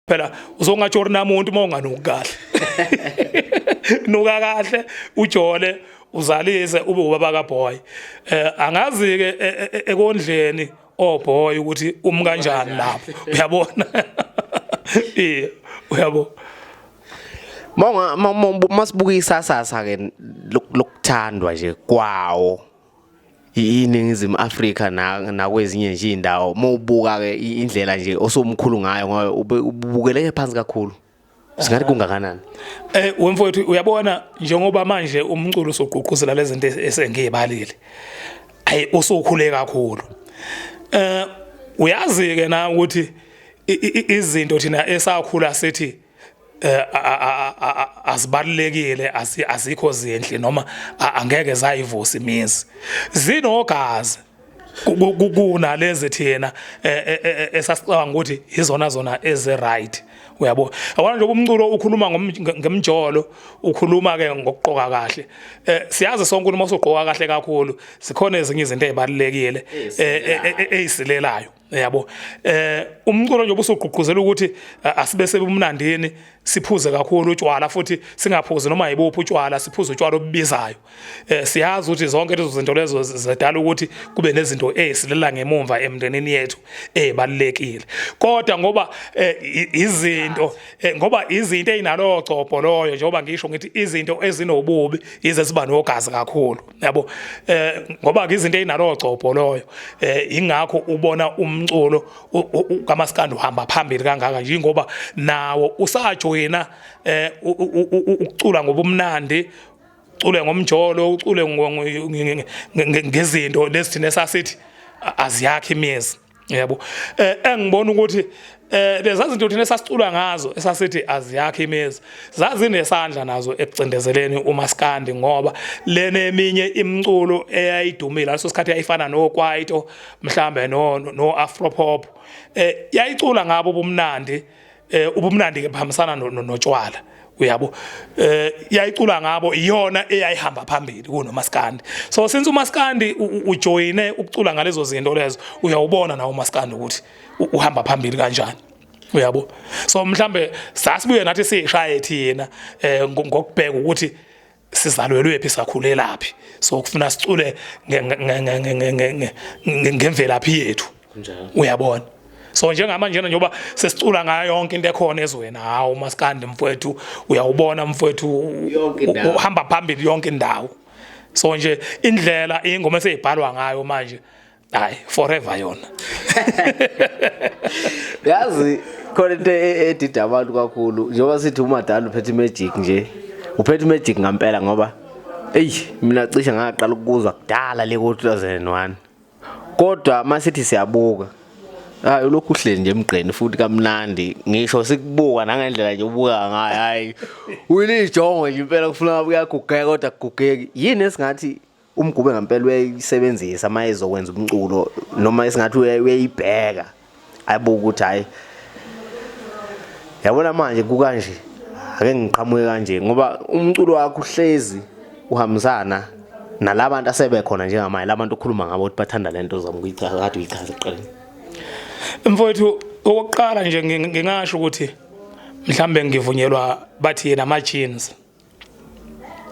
phela uzongatshori namuntu monganuki kahle nuka kahle ujole uzalise ube ubaba kaBoy angazi ke ekondleni oBoy ukuthi kanjani lapho uyabona uyabo masibukisa sasa ke lokuthandwa nje kwawo iningizimu Afrika nakwezinye nje indawo mawubuka ke indlela nje osomkhulu ngayo ngoba ubukeleke phansi kakhulu singathi kungakanani wemfowethu uyabona njengoba manje umculo soqhuquzela lezi zinto esengiyibalile usukhule kakhulu uyazi ke na ukuthi izinto thina esakhula sithi asibalekile azikho zinhle noma angeke zayivusa imizi zinogazi kunalezi thina esasicabanga ukuthi izona eze right uyabo abona nje umculo ukhuluma ngemjolo ukhuluma ke ngokuqoka kahle siyazi sonke uma usugqoka kahle kakhulu sikhona ezinye izinto ezibalekile ezisilelayo yabo umculo nje ubusugqugquzela ukuthi asibe sebumnandini siphuze kakhulu utshwala futhi singaphuzi noma yibuphi utshwala siphuze utshwala obubizayo siyazi ukuthi zonke lezo zinto lezo zidala ukuthi kube nezinto ezisilela ngemumva emndenini yethu ezibalekile kodwa ngoba izinto ezinalo copho loyo njengoba ngisho ngithi izinto ezinobubi ize siba nogazi kakhulu yabo ngoba izinto ezinalo copho loyo ingakho ubona umculo kaMaskandi uhamba phambili kangaka nje ngoba nawo usajoyina ukucula ngobumnandi ucule ngomjolo ucule ngezinto lesithina sasithi aziyakho imizi yabo engibona ukuthi lezi zinto thina sasicula ngazo esasithi aziyakho imizi zazinesandla nazo ekucindezeleni uMaskandi ngoba lene eminye imculo eyayidumile leso sikhathi yayifana noKwaito mhlambe no Afropop yayicula ngabo ubumnandi ke bahambisana notshwala uyabo yayicula ngabo iyona eyayihamba phambili kunoMaskandi so since uMaskandi ujoyine ukucula ngalezo zinto lezo uyawubona nawo uMaskandi ukuthi uhamba phambili kanjani uyabo so mhlambe sasibuye nathi sishaye thina ngokubheka ukuthi sizalwelwe phi sakhule laphi so kufuna sicule ngemvelaphi yethu uyabona so njengamanje njengoba sesicula ngayo yonke into ekhona ezweni hawo uMaskandi mfowethu uyawubona mfowethu uhamba phambili yonke indawo so nje indlela ingoma eseyibhalwa ngayo manje hayi forever yona yazi khona into edida abantu kakhulu njengoba sithi uMadala uphethe magic nje uphethe magic ngempela ngoba mina cishe ngaqala ukuzwa kudala le ku2001 kodwa masithi siyabuka ulokhu uhleli nje emgqeni futhi kamnandi ngisho sikubuka nangendlela nje ubuka ngayo hayi uyilijongo nje impela kufuna uyagugeka kodwa kugugeki yini esingathi umgube ngempela uyayisebenzisa ama ezokwenza umculo noma esingathi uyayibheka ayibuka ukuthi hayi yabona manje kukanje ake ngiqhamuke kanje ngoba umculo wakho uhlezi uhambisana nalabantu asebekhona njengamanje labantu okhuluma ngabo ukuthi bathanda lento zamukuyichaza kade uyichaza eqaleni mfowethu okokuqala nje ngingasho ukuthi mhlambe ngivunyelwa bathi yena ama jeans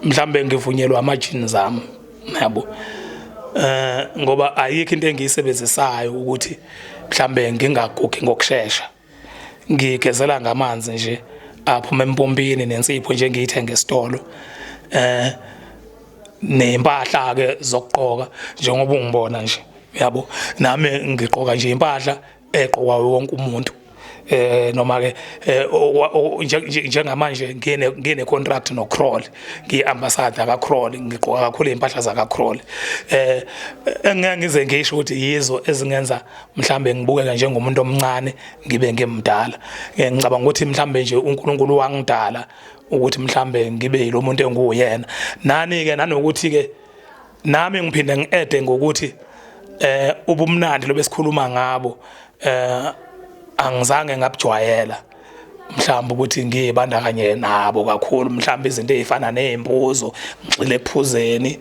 mhlambe ngivunyelwa ama jeans ami yabo ngoba ayikho into engiyisebenzisayo ukuthi mhlambe ngingagugi ngokusheshsha ngigezela ngamanzi nje aphuma empompini nensipho nje ngiyithenga esitolo nempahla ke zokugqoka njengoba ungibona nje yabo nami ngiqoka nje impahla eqokwa wonke umuntu noma ke njengamanje ngine contract no Kroll ngiambassador ka Kroll ngiqoka kakhulu impahla zaka Kroll engeke ngize ngisho ukuthi yizo ezingenza mhlambe ngibukeka njengomuntu omncane ngibe ngimdala ngicabanga ukuthi mhlambe nje uNkulunkulu wangidala ukuthi mhlambe ngibe yilo muntu enguyena nani ke nanokuthi ke nami ngiphinde ngiede ngokuthi ubumnandi lobesikhuluma ngabo angizange ngabujwayela mhlawumbe ukuthi ngiyibandakanye nabo kakhulu mhlawumbe izinto ezifana nezimbuzo ngixile ekuphuzeni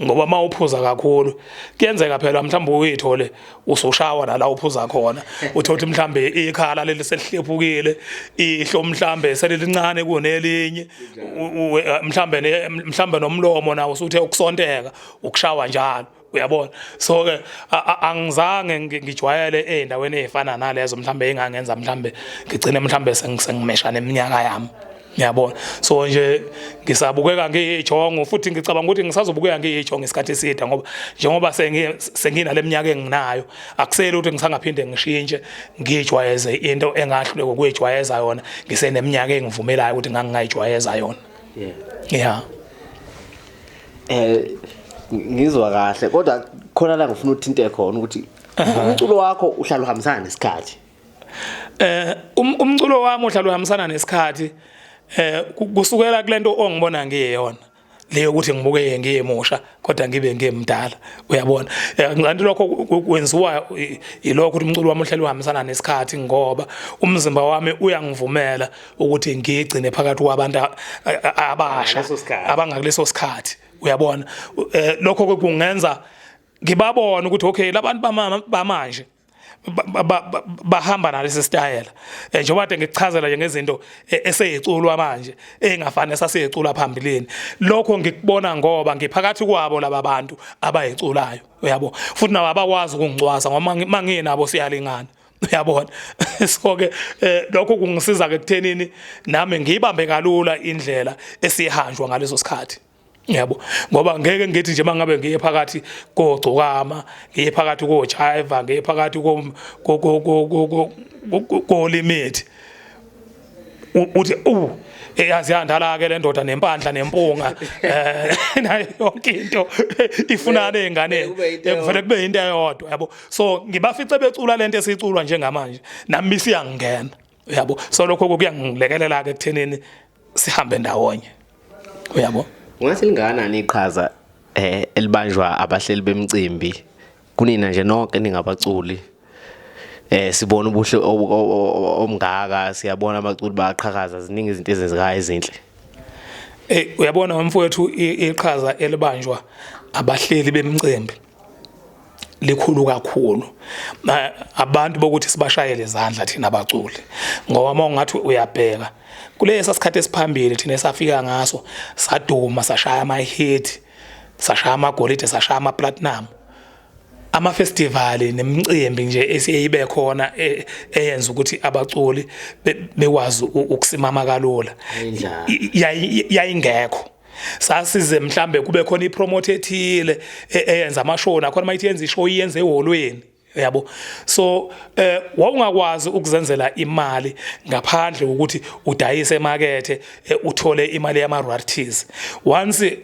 ngoba mawuphuza kakhulu kuyenzeka phela mhlawumbe uyithole usoshawa nala uphuza khona uthothi mhlawumbe ikhala leli selihlephukile ihlo mhlawumbe selelincane kunelinye mhlawumbe nomlomo nawo usuthe ukusonteka ukushawa njalo uyabona so ke angizange ngijwayele endaweni ezifana nalezo mhlawumbe engangenza mhlawumbe ngigcine mhlawumbe sengimeshana eminyaka yami uyabona so nje ngisabukeka ngiyijongo futhi ngicabanga ukuthi ngisazobukeka ngiyijongo isikhathi eside ngoba njengoba senginale minyaka enginayo akusele ukuthi ngisangaphinde ngishintshe ngijwayeze into engahlule kokuyijwayeza yona ngiseneminyaka engivumelayo ukuthi ngangingayijwayeza yona yeah ngizwa kahle kodwa khona la ngifuna uthinte khona ukuthi umculo wakho uhlala uhambisana nesikhathi umculo wami uhlala uhambisana nesikhathi kusukela kulento ongibona ngiyeyona leyo ukuthi ngibukeke ngiyemusha kodwa ngibe ngimdala uyabona ngicanti lokho kwenziwa ilokho ukuthi umculo wami uhlala uhambisana nesikhathi ngoba umzimba wami uyangivumela ukuthi ngigcine phakathi kwabantu abasha abangakuleso sikhathi uyabona lokho kungenza ngibabona ukuthi okay labantu bamanje bahamba nalesi style njengoba kade ngichazela nje ngezinto eseyiculwa manje engafani esaseyicula phambilini lokho ngikubona ngoba ngiphakathi kwabo laba bantu abayiculayo uyabo futhi nabo abakwazi ukungcwasa ngoba manginabo siyalingana uyabona so ke lokho kungisiza ke kuthenini nami ngiyibambe kalula indlela esihanjwa ngaleso sikhathi yabo ngoba ngeke ngithi nje mangabe ngiye phakathi kogcokama ngiye phakathi kojiva ngiye phakathi ko limit uthi yazi yandala ke le ndoda nempandla nempunga nayo yonke into ifuna nezingane ekufanele kube into eyodwa yabo so ngibafice becula lento esiculwa njengamanje nami siyangena yabo so lokho kuyangilekelela ke ekuthenini sihambe ndawonye uyabo Ungathi lingakanani iqhaza elibanjwa abahleli bemicimbi kunina nje nonke ningabaculi sibona ubuhle omngaka siyabona abaculi bayaqhakaza ziningi izinto ezenzekayo ezinhle uyabona mfowethu iqhaza elibanjwa abahleli bemicimbi likhulu kakhulu abantu bokuthi sibashayele izandla thina abaculi ngoba mawungathi uyabheka kulesa sikhathi esiphambili thina esafika ngaso saduma sashaya ama hit sashaya amagolide sashaya ama platinum ama festival nemicimbi nje esiyibe khona eyenza ukuthi abaculi bekwazi ukusimama kalula yayingekho sasize mhlambe kube khona ipromote ethile eyenza amashow nakhona mayithi yenza ishow iyenze eholweni yabo so wawungakwazi ukuzenzela imali ngaphandle ukuthi udayise emakethe uthole imali yama royalties once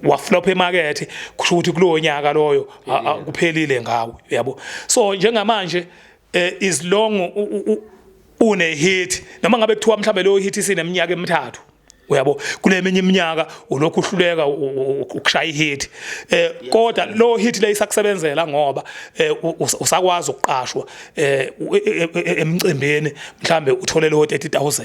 waflop emakethe kusho ukuthi kulowo nyaka loyo kuphelile ngawe yabo so njengamanje is long une hit noma ngabe kuthiwa mhlambe leyo hit isineminyaka emithathu uyabo kule minye iminyaka ulokhu uhluleka ukushaya ihit kodwa lo hit le isakusebenzela ngoba usakwazi ukuqashwa emcimbini mhlambe uthole lo 30,000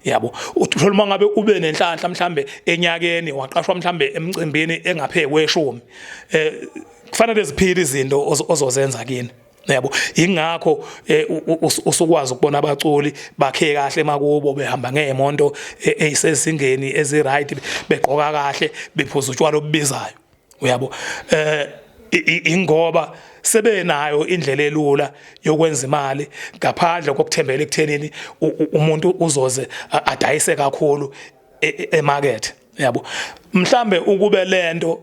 yabo uthola mangabe ube nenhlanhla mhlambe enyakeni waqashwa mhlambe emcimbini engaphekwe 10 kufanele ziphile izinto ozozenza kini yabo ingakho usukwazi ukubona abaculi bakhe kahle makubo behamba ngeemonto ezisezingeni eziright begqoka kahle bephuza utshwala obubizayo uyabo ingoba sebenayo indlela elula yokwenza imali ngaphandle kokuthembela ekuthenini umuntu uzoze adayise kakhulu emarket yabo mhlambe ukube lento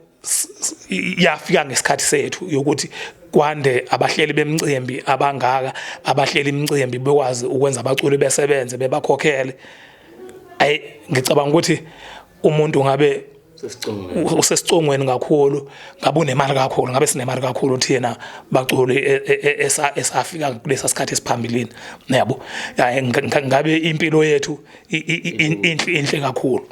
yafika ngesikhathi sethu yokuthi kwande abahleli bemicimbi abangaka abahleli imicimbi bekwazi ukwenza abaculi besebenze bebakhokhele ngicabanga ukuthi umuntu ngabe usesicongweni kakhulu ngabe unemali kakhulu ngabe sinemali kakhulu thina baculi esafika kulesa sikhathi esiphambilini yabo ngabe impilo yethu inhle kakhulu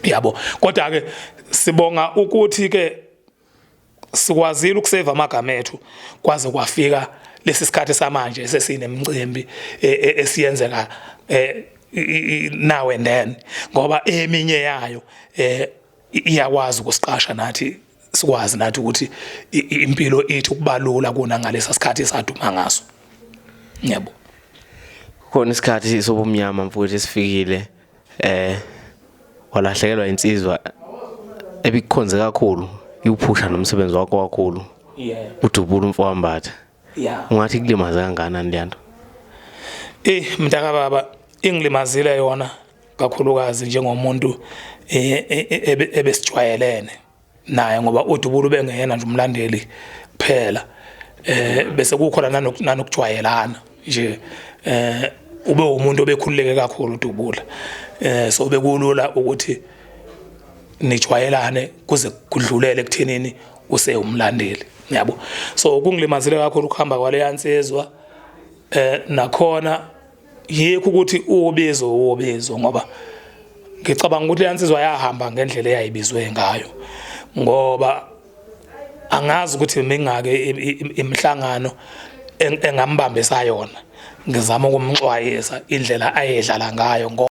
yabo kodwa ke sibonga ukuthi ke sikwazile ukuseva amagama ethu kwaze kwafika lesisikhathi samanje sesinemicimbi esiyenzeka now and then ngoba eminye yayo iyakwazi ukusiqasha nathi sikwazi nathi ukuthi impilo ethu kubalula kuna ngalesa sikhathi esaduma ngaso. Yebo. Khona isikhathi sobumnyama mfowethu esifikile walahlekelwa insizwa ebikukhonze kakhulu iuphusha nomsebenzi wakho kakhulu. Udubula umfowambatha. Ungathi kulimaza kangakanani le nto? Mntaka baba ingilimazile yona kakhulukazi njengomuntu ebesijwayelene naye ngoba uDubula ubengeyena nje umlandeli kuphela bese kukhona nanokujwayelana nje ube umuntu obekhululeke kakhulu uDubula so bekulula ukuthi nijwayelane kuze kudlulele ekuthenini use umlandeli yabo. So kungilimazile kakhulu ukuhamba kwale yansizwa nakhona yikho ukuthi ubizo ngoba ngicabanga ukuthi yansizwa yahamba ngendlela eyayibizwe ngayo ngoba angazi ukuthi mingake imhlangano engambambisa yona ngizama ukumxwayisa indlela ayedlala ngayo.